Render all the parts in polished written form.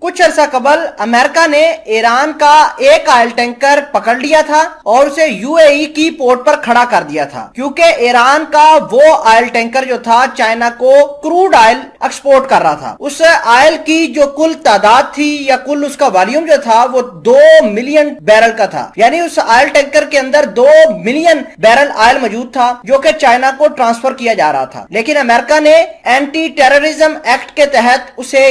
कुछ अरसा कबल अमेरिका ने ईरान का एक ऑयल टैंकर पकड़ लिया था और उसे यूएई की पोर्ट पर खड़ा कर दिया था, क्योंकि ईरान का वो ऑयल टैंकर जो था चाइना को क्रूड ऑयल एक्सपोर्ट कर रहा था। उस ऑयल की जो कुल तादाद थी या कुल उसका वॉल्यूम जो था वो 2 मिलियन बैरल का था। यानी उस ऑयल टैंकर के अंदर 2 मिलियन बैरल ऑयल मौजूद था जो कि चाइना को ट्रांसफर किया जा रहा था। लेकिन अमेरिका ने एंटी टेररिज्म एक्ट के तहत उसे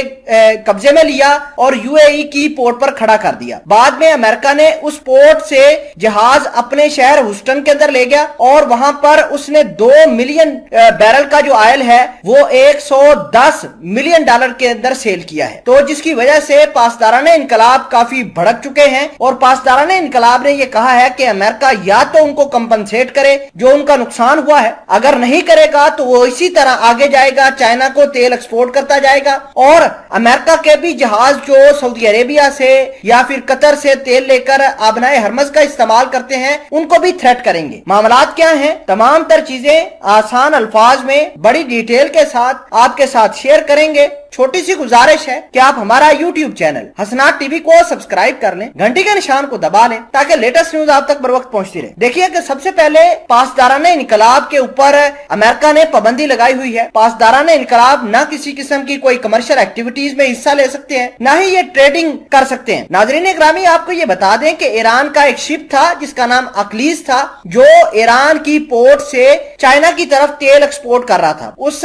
कब्जे में लिया और यूएई की पोर्ट पर खड़ा कर दिया। बाद में अमेरिका ने उस पोर्ट से जहाज अपने शहर ह्यूस्टन के अंदर ले गया और वहां पर उसने 2 मिलियन बैरल का जो ऑयल है वो 110 मिलियन डॉलर के अंदर सेल किया है। तो जिसकी वजह से पासदाराने इनकलाब काफी भड़क चुके हैं और पासदाराने इनकलाब ने यह कहा है कि अमेरिका या तो उनको कंपनसेट करे जो उनका नुकसान हुआ है, अगर नहीं करेगा तो वो इसी तरह आगे जाएगा, चाइना को तेल एक्सपोर्ट करता जाएगा और अमेरिका के भी जहाज जो सऊदी अरेबिया से या फिर कतर से तेल लेकर आबनाए हरमज का इस्तेमाल करते हैं उनको भी थ्रेट करेंगे। मामलात क्या हैं, तमाम तर चीजें आसान अल्फाज में बड़ी डिटेल के साथ आपके साथ शेयर करेंगे। छोटी सी गुजारिश है कि आप हमारा यूट्यूब चैनल हसनात टीवी को सब्सक्राइब कर लें, घंटी के निशान को दबा लें ताकि लेटेस्ट न्यूज आप तक बर वक्त पहुंचती रहे। देखिए कि सबसे पहले पासदाराने इनकलाब के ऊपर अमेरिका ने पाबंदी लगाई हुई है। पासदाराने इनकलाब न किसी किस्म की कोई कमर्शियल एक्टिविटीज में हिस्सा ले सकते हैं, न ही ये ट्रेडिंग कर सकते हैं। नाजरीन इकरामी, आपको ये बता दें कि ईरान का एक शिप था जिसका नाम अकलीस था जो ईरान की पोर्ट से चाइना की तरफ तेल एक्सपोर्ट कर रहा था। उस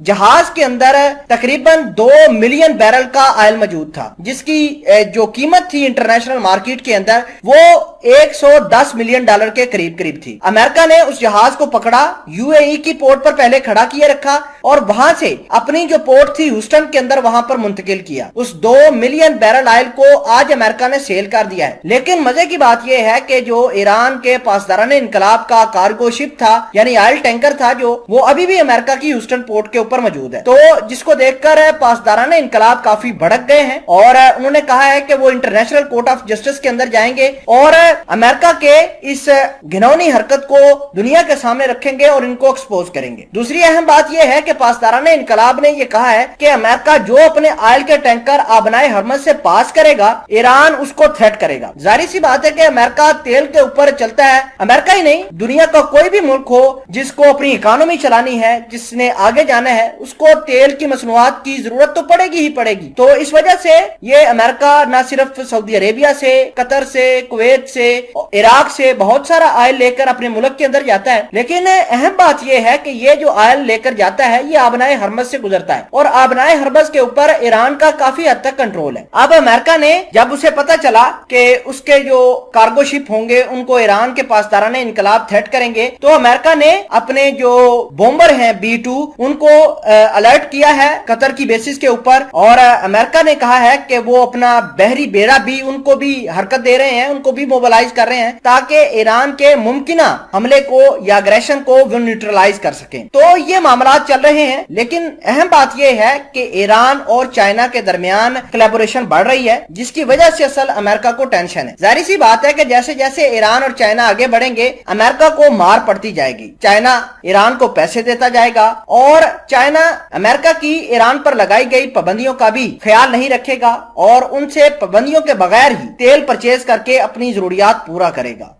जहाज के अंदर तकरीबन 2 मिलियन बैरल का ऑयल मौजूद था जिसकी जो कीमत थी इंटरनेशनल मार्केट के अंदर वो 110 मिलियन डॉलर के करीब करीब थी। अमेरिका ने उस जहाज को पकड़ा, यूएई की पोर्ट पर पहले खड़ा किए रखा और वहां से अपनी जो पोर्ट थी ह्यूस्टन के अंदर वहां पर मुंतकिल किया। उस 2 मिलियन बैरल ऑयल को आज अमेरिका ने सेल कर दिया है। लेकिन मजे की बात यह है कि जो ईरान के पासदाराने इनकलाब का कार्गो शिप था यानी ऑयल टैंकर था जो वो अभी भी अमेरिका की ह्यूस्टन पोर्ट के ऊपर मौजूद है। तो जिसको देखकर पासदाराने इनकलाब काफी भड़क गए हैं और उन्होंने कहा है कि वो इंटरनेशनल कोर्ट ऑफ जस्टिस के अंदर जाएंगे और अमेरिका के इस घिनौनी हरकत को दुनिया के सामने रखेंगे और इनको एक्सपोज करेंगे। दूसरी अहम बात यह है कि पासदाराने इनकलाब ने यह कहा है कि अमेरिका जो अपने ऑयल के टैंकर आबनाए हरमज से पास करेगा ईरान उसको थ्रेट करेगा। जाहिर सी बात है कि अमेरिका तेल के ऊपर चलता है। अमेरिका ही नहीं, दुनिया का कोई भी मुल्क हो जिसको अपनी इकोनॉमी चलानी है, जिसने आगे जाना है, उसको तेल की मसनूआत की जरूरत तो पड़ेगी ही पड़ेगी। तो इस वजह से ये अमेरिका न सिर्फ सऊदी अरेबिया से, कतर से, कुवैत से, इराक से बहुत सारा ऑयल लेकर अपने मुल्क के अंदर जाता है। लेकिन अहम बात यह है कि ये जो ऑयल लेकर जाता है ये आबनाए हरमज से गुजरता है और आबनाए हरमज के ऊपर ईरान का काफी हद तक कंट्रोल है। अब अमेरिका ने जब उसे पता चला कि उसके जो कार्गो शिप होंगे उनको ईरान के पासदाराने इनकलाब थ्रेट करेंगे तो अमेरिका ने अपने जो बॉम्बर हैं B2 उनको अलर्ट किया है कतर की बेसिस के ऊपर और अमेरिका ने कहा है कि वो अपना बहरी बेड़ा भी उनको भी हरकत दे रहे हैं, उनको भी मोबिलाइज कर रहे हैं ताकि ईरान के मुमकिना हमले को या अग्रेशन को वो न्यूट्रलाइज कर सकें। तो ये मामला चल रहे हैं। लेकिन अहम बात यह है कि ईरान और चाइना के दरमियान कोलैबोरेशन बढ़ रही है जिसकी वजह से असल अमेरिका को टेंशन है। जाहिर सी बात है कि जैसे जैसे ईरान और चाइना आगे बढ़ेंगे अमेरिका को मार पड़ती जाएगी। चाइना ईरान को पैसे देता जाएगा और चाइना अमेरिका की ईरान पर लगाई गई पाबंदियों का भी ख्याल नहीं रखेगा और उनसे पाबंदियों के बगैर ही तेल परचेज करके अपनी जरूरियात पूरा करेगा।